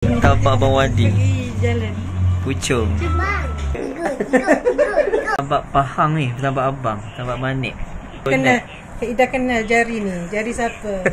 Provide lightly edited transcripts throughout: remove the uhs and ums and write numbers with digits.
Tapak Abang Wadi. Jalan. Pucung. Tapak Pahang ni, tapak abang, tapak manik. Kena, Ida kenal jari ni. Jari siapa?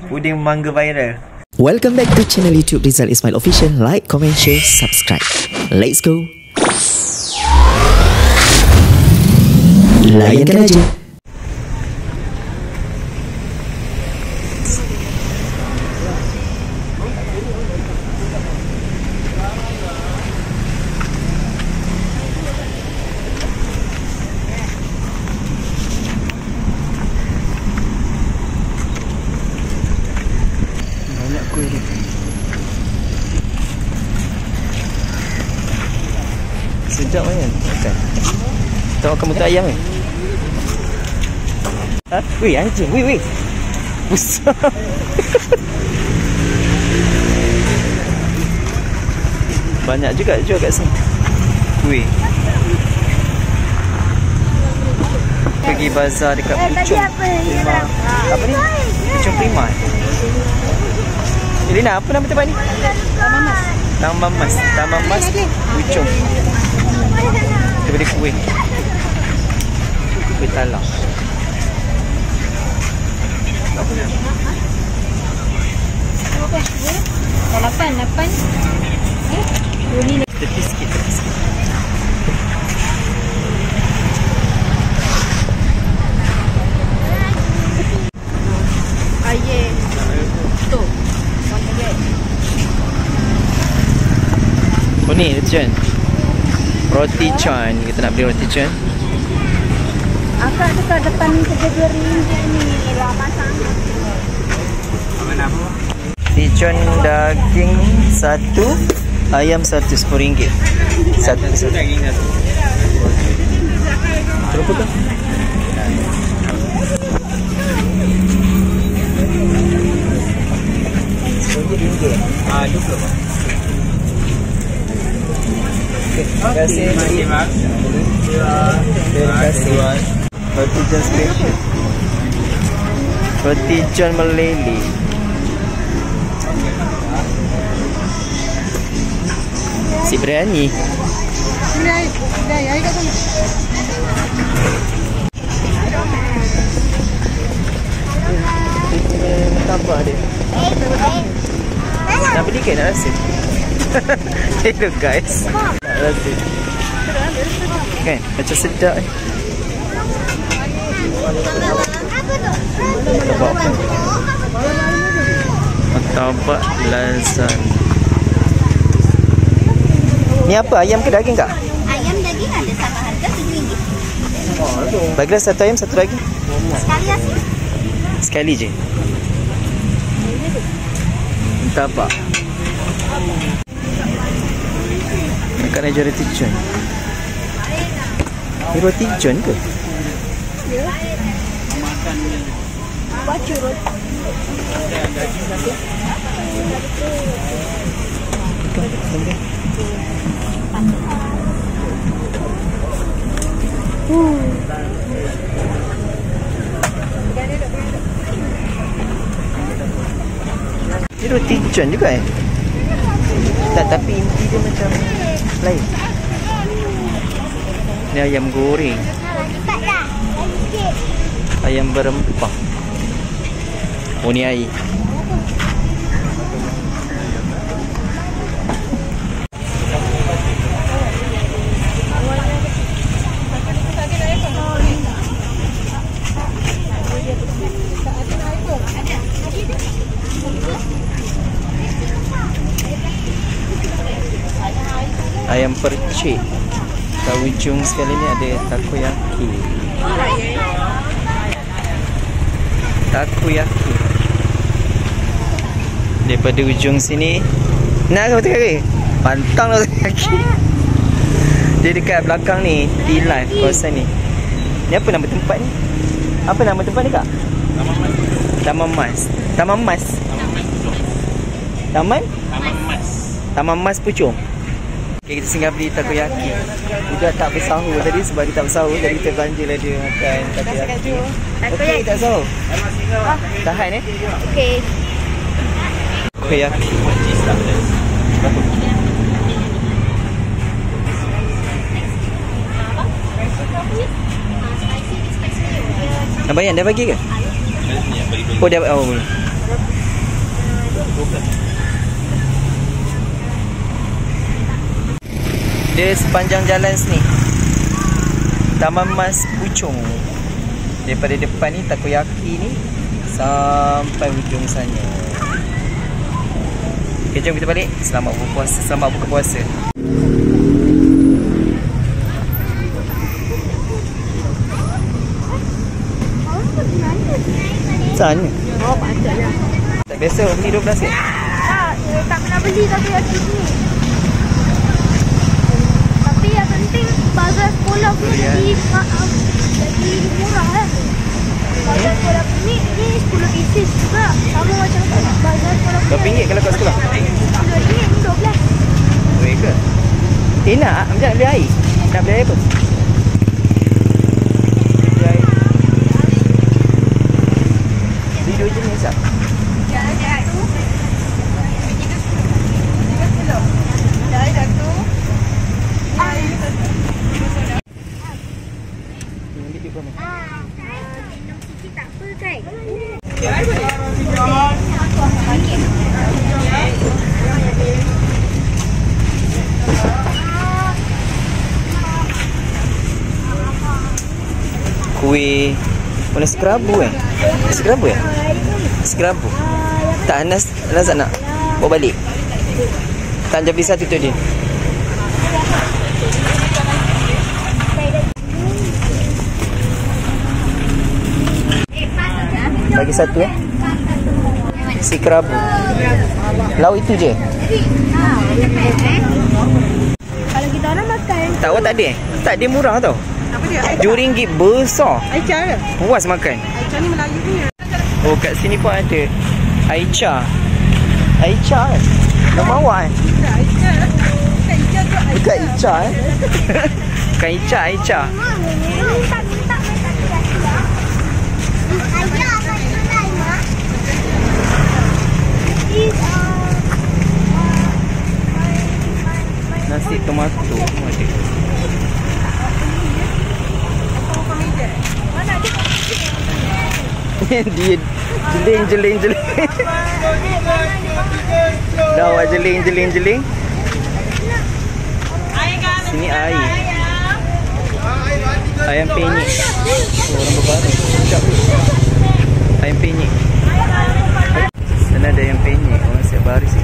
Puding mangga viral. Welcome back to channel YouTube Rizal Ismail Official. Like, comment, share, subscribe. Let's go. Layankan aja. Banyak kuih ni. Sedap kan? Makan. Tak makan muka ayam ni? Ha? Weh, anjing. Weh. Besar. Banyak juga jual kat sini. Kuih. Pergi bazar dekat Pucung. Apa ni? Pucung Prima. Elina, apa nama tempat ni? Taman Mas. Pucung. Daripada kuih. Kuih talam. Lapan. Tepi sikit. Ayah. Tu. Oh ni, Cun. Roti Cun. Kita nak beli roti Cun. Akak dekat depan kerja RM2 ni. Lama sangat. Apa? Roti Cun daging satu, ayam satu, RM10. Satu. Daging satu. Berapa tu? RM10. RM20. Terima kasih. Terima kasih. Roti John special. Roti John meleleh. Si berani. Ayah kat sana. Tambah dia. Nak beli ke nak rasa? Hello guys. Nak rasa. Kan? Macam sedap ni. Martabak lazan. Ni apa? Ayam ke daging kak? Ayam daging ada sama harga RM7. Bagilah satu ayam, satu daging. Sekali asyik. Sekali je. Martabak. Dekat nak jual roti John. Ni roti John ke? Baca roti. Ni roti John juga Tak, tapi inti dia macam lain. Ni ayam goreng. Ayam berempah. Oh ni air. Ayam percik. Kat ujung sekali ni ada takoyaki. Takoyaki. Daripada ujung sini. Nak ke betul kaki? Pantang lah takoyaki. Dia dekat belakang ni. T-Life kawasan ni. Ni apa nama tempat ni? Apa nama tempat ni kak? Taman Mas. Taman Mas. Taman Mas Pucung. Okay, kita singgah beli takoyaki. Juga tak bersahur tadi sebab dia tak bersahur. Jadi kita belanjalah dia makan takoyaki. Okey, tak sahur. Tahan Okey. Takoyaki. Berapa? Nak bayar? Dah bagi ke? Oh dah. Oh boleh. Dia sepanjang jalan sini Taman Mas Puchong. Daripada depan ni takoyaki ni sampai hujung sana. Okay, jom kita balik. Selamat berpuasa, selamat buka puasa. Sana. Oh, patutlah. Tak biasa beli 12 ke? Tak pernah beli takoyaki ni. Tapi yang penting bazar sekolah pun jadi murah kan. Bazar sekolah ni 10 pieces juga. Sama macam bazar sekolah. Berapa ringgit kalau kat sekolah? RM10 ni 12. Boleh ke? Nak? Macam nak beli air? Nak beli air apa? Beli air. Beli 2 jenis tak? Ya, ada tu. 3 kilo. Ada air tu. Air tu. Ambil duit berapa? Minum sikit tak apa kan? Kuih warna skrabu kan? Skrabu ya? Skrabu. Tak Anas tak nak bawa balik. Tak jadi satu tu dia. Bagi satu ya. Si kerabu. Lauk itu je. Kalau kita orang makan. Tak awak tak ada eh? Tak, dia murah tau. Apa dia? RM2 besar. Aicha ke? Puas makan. Aicha ni Melayu punya. Oh kat sini pun ada Aicha. Aicha kan? Nama awak kan? Tak Aicha. Bukan Aicha tu Aicha. Bukan Aicha eh? Bukan Aicha, Aicha. Minta takoyaki lah. Ayah akan tunai mak. Nasi tomato semua ada. Dia jeling. Dah awak jeling. Sini air. Ayam penyet. Oh, orang berbaru. Sedap. Ayam penyet. Sana ada ayam penyet. Orang siap baris ni.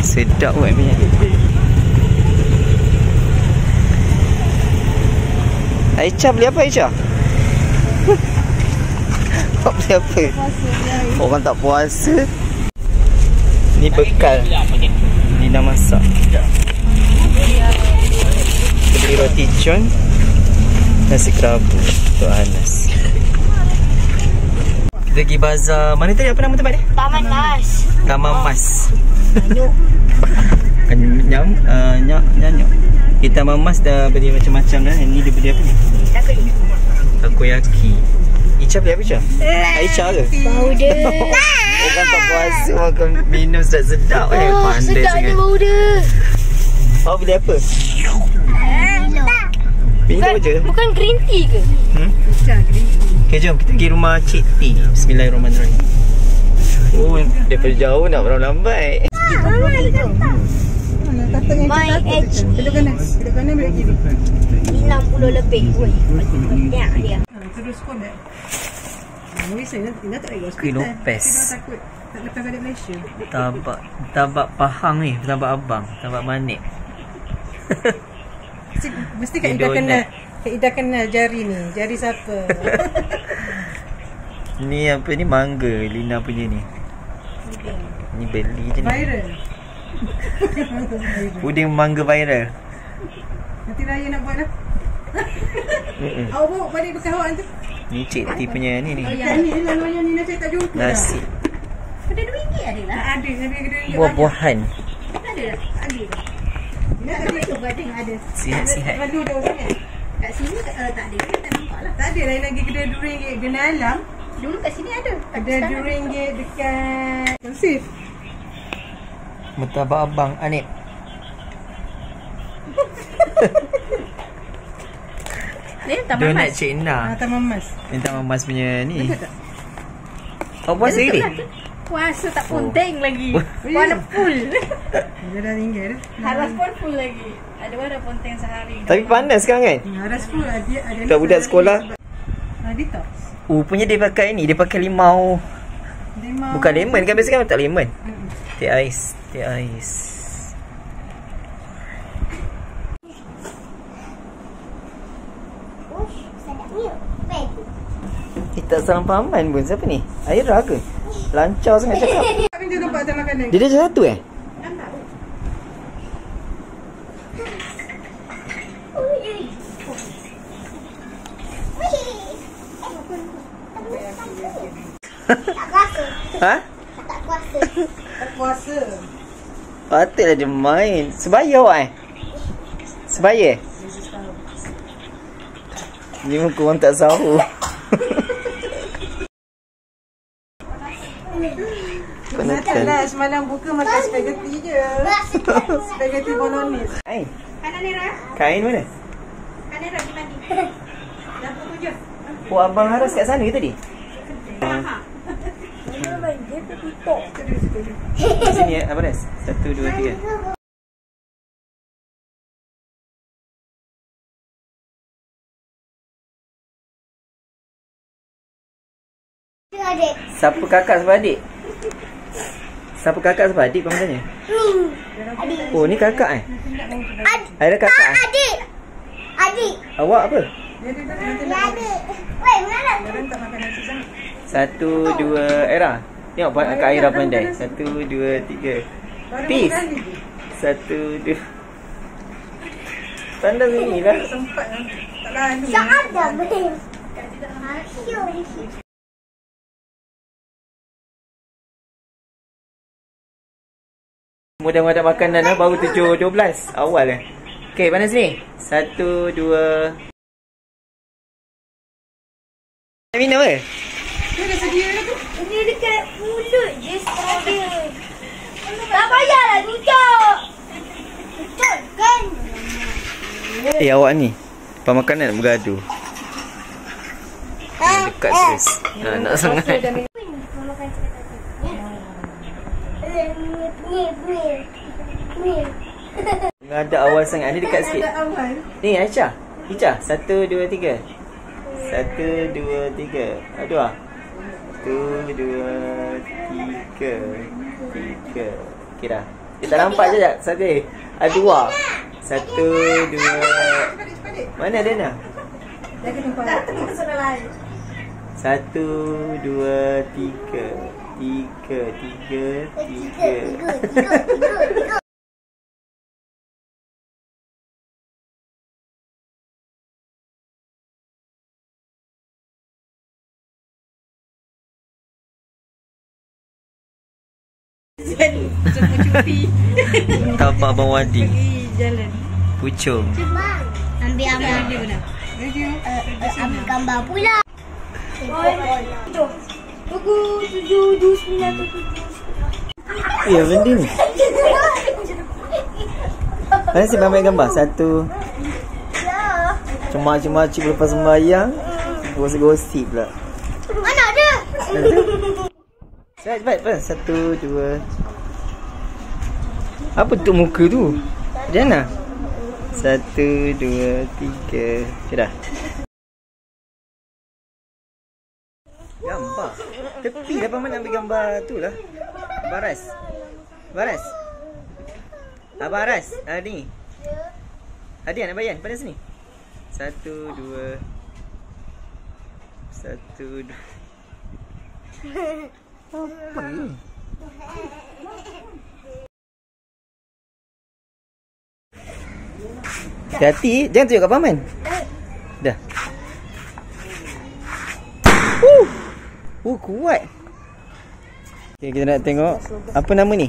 Sedap ayam penyet. Aicha beli apa Aicha? Kau beli apa? Orang tak puasa. Ni bekal Lina masak. Kita beli roti john, nasi kerabu untuk Anas. Kita pergi bazar. Mana tadi, apa nama tempat ni? Taman Mas. Taman Mas. Nyuk. Nyanyuk. Kita Taman Mas dah beli macam-macam dah. Yang ni dia beli apa ni? Takoyaki. Icha beli apa Icha? Aicha ke? Bau dia. Orang tak puasa makan minum sedap-sedap pandai sedap sangat. dia bau dia. Awak beli apa? Minum je. Bukan green tea ke? Okay, jom kita pergi rumah Cik T. Bismillahirrahmanirrahim. Oh, daripada jauh nak berambai-lambai. My age Duduk kanan belah kiri. 60 lebih. Woi, banyak dia. Terus pun tak. Saya nak tak lagi hospital. Kuih Lopez. Kita takut tak lepas balik Malaysia. Tabak Pahang ni, tabak abang, tabak manik. Mesti Kak Ida kenal. Kak Ida kenal jari ni. Jari siapa? Ni apa ni, mangga Lina punya ni. Ni beli je ni. Viral. Puding mangga viral. Nanti raya nak buat lah. Awak bawa balik bekal awak tu. Ni Cik T punya ni. Yang ni lalu yang ni saya tak jumpa. Nasi. Ada RM2 ada lah. Tak ada. Nabi kena RM2. Buah-buahan. Ada tak? Ada. Ada tu bading ada. Sihat-sihat. Lalu dah sangat. Kat sini tak ada. Tak nampak lah. Tak ada lain lagi kedai RM2 Gena Alam. Dulu kat sini ada. Ada RM2 dekat Konsif. Murtabak abang Anip. Ni Taman Donat Mas. Cik Indah. Taman Mas. Ni Taman Mas punya ni. Kau puasa ke ni? Puasa tak ponteng lagi. Warna full. Dia dah tinggal dah. Haras pun full lagi. Ada warna ponteng sehari. Tapi panas sekarang kan? Haras full ada. Tak budak sekolah. Detox. Punya dia pakai ni. Dia pakai limau. Bukan lemon kan? Biasa kan tak lemon. Teh ais. Teh ais. Tak salah pahaman pun. Siapa ni? Aira ke? Lancar sangat cakap. Dia nampak atas makanan. Dia dah satu Ha? Tak kuasa. Tak puasa. Patutlah dia main. Sebaya awak Sebaya? Ni muka orang tak sahur. Penatlah semalam buka makan spaghetti je. Spaghetti bolognese. Kain? Kanan ni Ra. Kain mana? Kanan Ra di mandi. Dapur 7. Oh, abang Haras kat sana ke tadi? Sini Abang Haras. 1, 2, 3. Adik. Siapa kakak siapa adik? Siapa kakak siapa adik kau tanya? Oh, ni kakak Ada kakak Adik. Adik. Awak apa? Adik. Weh, mana? 1, 2, Era. Tengok Kak Aira pandai. 1, 2, 3. Peace. 1, 2. Tanda sini lah. Sempat tak lalu. Tak ada, weh. Mudah ada makanan dah baru 7.12 awal dah. Okey, mana sini? 1, 2. Nak minum ke? Dia dah sedia dah tu. Dia dekat mulut je sekarang dia. Tak payahlah tutup. Tutup kan? Awak ni pemakanan bergaduh. Dekat terus. Nak sangat. Ada awal sangat. Ni dekat sikit. Ni Aisyah. Ica. 1, 2, 3. 1, 2, 3. Aduh ah. 1, 2, 3. 3. Okey dah. Kita nampak je tak? Satu. Aduh ah. 1, 2. Mana dia nak? Dia kena nampak. Tak tengok sana lain. 1, 2, 3. 3. Tapak Abang Wadi. Jalan. Pucung. Ambil gambar. Ambil gambar pula. Tunggu 7, 9, 7. Ya, benda ni. Mana si ambil gambar? 1. Cuma cik lepas sembahyang. Gosip pula. Mana ada? Cepat. 1, 2. Apa tu muka tu? Macam mana? 1, 2, 3. Okay dah. Gambar. Tepi lah paman ambil gambar tu lah. Baras. Abang Aras. Ni. Hadiah nak bayar. Pada sini. 1, 2. 1, 2. Apa ni? Hati-hati. Jangan tunjuk kat paman. Dah. Kuat. Okay, kita nak tengok. Apa nama ni?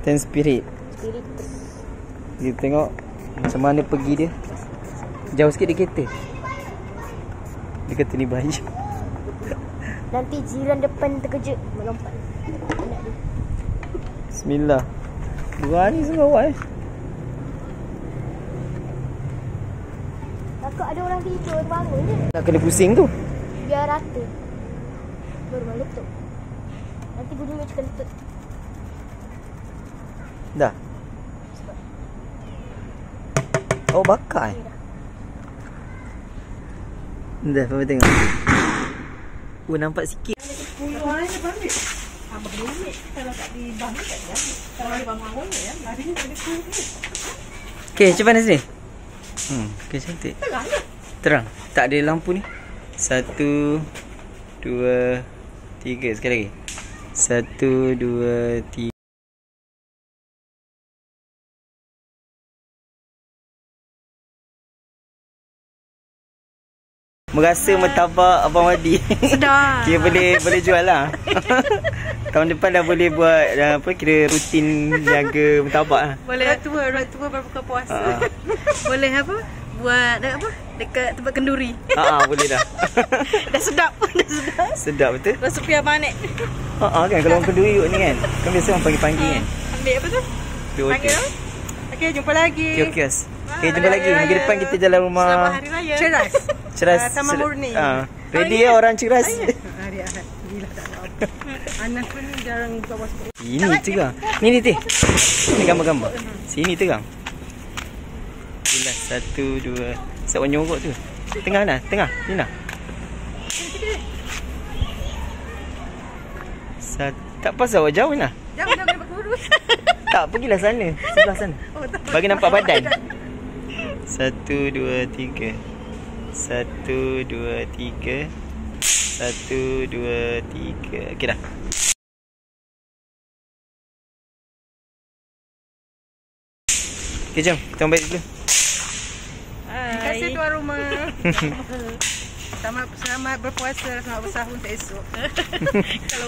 Ten Spirit. Kita tengok macam mana pergi dia. Jauh sikit dia kereta. Dia kata ni bayi. Nanti jiran depan terkejut melompat. Bismillah. Berani sangat awak Takut ada orang tidur bangun je. Nak kena pusing tu. Biar rata. Baru malu tu. Nanti bunyi macam kentut. Dah. Oh, bakar Dah, Papa tengok. Oh, nampak sikit. 10 orang je balik. Abang minit. Kalau tak di bang tak ada. Kalau di bang awal ya, larinya boleh 10 minit. Okay, macam mana sini? Okay, cantik. Terang ke? Terang. Tak ada lampu ni. 1, 2, 3. Sekali lagi. 1, 2, 3. Merasa martabak Abang Wadi. Sedap. Kira boleh jual lah. Tahun depan dah boleh buat apa, kira rutin jaga martabak lah. Boleh orang tua berbuka puasa. Boleh apa? Buat apa? Dekat tempat kenduri. Boleh dah. Dah sedap. Sedap betul. Rasa piar manik. Kan kalau orang kedui ni kan. Kan biasa orang panggil-panggil kan. Ambil apa tu? Dua Panggil. Okey, jumpa lagi. Kios. Okay, jumpa lagi. Minggu depan kita jalan rumah. Selamat Hari Raya. Ceras. Taman Murni. Ready ya orang ceras. Hari Ahad. Gila tak ada apa. Anak pun jarang buka puasa. Ini terang. Ni teh. Ni gambar-gambar. Sini terang. Jelas 1, 2. Siapa nyorok tu? Tengah dah, tengah. Ni nah. Tak pasal awak jauh nah. Jangan berkurus. Tak, pergilah sana. Sebelah sana. Bagi nampak badan. 1, 2, 3. 1, 2, 3. 1, 2, 3. Okey dah. Okey, jom. Kita balik dulu. Terima kasih tuan rumah. Selamat berpuasa, selamat bersahur untuk esok.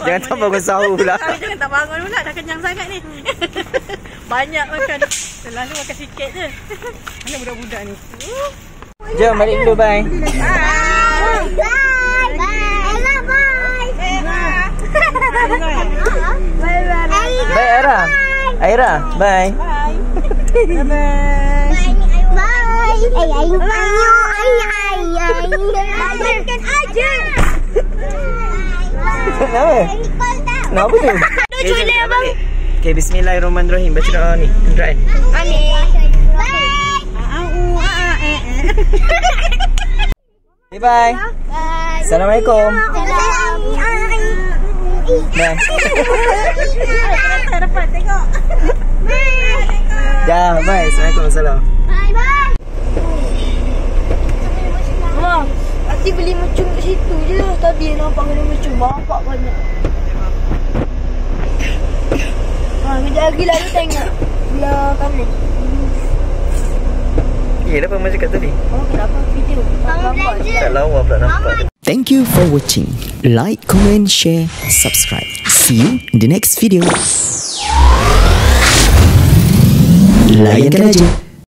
Jangan tak bangun sahur pula. Jangan tak bangun pula, dah kenyang sangat ni. Banyak makan. Selalu makan sikit je. Mana budak-budak ni? Jom balik dulu, bye. Bye. Ella, bye. Bye, Aira. Aira, bye. Bye-bye. Makan aja. Kenapa? Kenapa tu? Lucu ni abang. Okay, bismillahirrahmanirrahim. Baca doa ni. Right. Amin. Bye bye. Assalamualaikum. Bye. Dapat tengok. Dah, bye. Assalamualaikum. Assalam. Mak, nanti beli mercung kat situ je. Tadi nampak kena mercung. Bapak banyak. Kejap lagi lah tu tengok. Belah kanan. Dapat macam kat tadi. Kenapa video? Tak lawa pula nampak. Thank you for watching. Like, comment, share, subscribe. See you in the next video. Layankan aja.